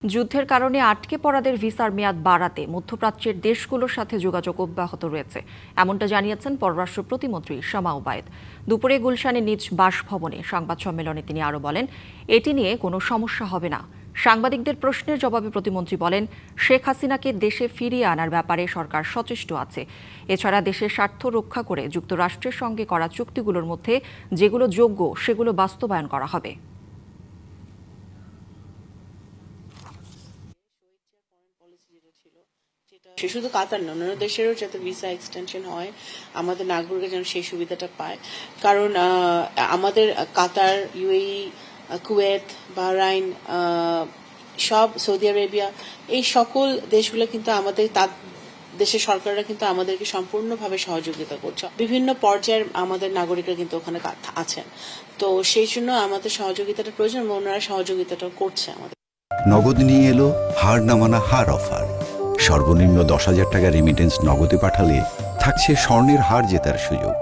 যুদ্ধের কারণে আটকে পড়াদের ভিসার মেয়াদ বাড়াতে মধ্যপ্রাচ্যের দেশগুলোর সাথে যোগাযোগ অব্যাহত রয়েছে, এমনটা জানিয়েছেন পররাষ্ট্র প্রতিমন্ত্রী শামা ওবায়েদ। দুপুরে গুলশানে নিজ বাসভবনে সংবাদ সম্মেলনে তিনি আরও বলেন, এটি নিয়ে কোনো সমস্যা হবে না। সাংবাদিকদের প্রশ্নের জবাবে প্রতিমন্ত্রী বলেন, শেখ হাসিনাকে দেশে ফিরিয়ে আনার ব্যাপারে সরকার সচেষ্ট আছে। এছাড়া দেশের স্বার্থ রক্ষা করে যুক্তরাষ্ট্রের সঙ্গে করা চুক্তিগুলোর মধ্যে যেগুলো যোগ্য সেগুলো বাস্তবায়ন করা হবে। শুধু কাতার না, অন্যান্য দেশেরও যাতে ভিসা এক্সটেনশন হয়, আমাদের নাগরিকরা যেন সেই সুবিধাটা পায়। কারণ আমাদের কাতার, ইউএই, কুয়েত, বাহরাইন, সব সৌদি আরবিয়া, এই সকল দেশগুলো কিন্তু আমাদের দেশের সরকাররা কিন্তু আমাদেরকে সম্পূর্ণভাবে সহযোগিতা করছে। বিভিন্ন পর্যায়ের আমাদের নাগরিকরা কিন্তু ওখানে আছেন, তো সেই জন্য আমাদের সহযোগিতাটা প্রয়োজন এবং ওনারা সহযোগিতাটা করছে আমাদের। নগদ নিয়ে এলো হার না মানা হার অফার। সর্বনিম্ন 10,000 টাকা রেমিটেন্স নগদে পাঠালে থাকছে স্বর্ণের হার জেতার সুযোগ।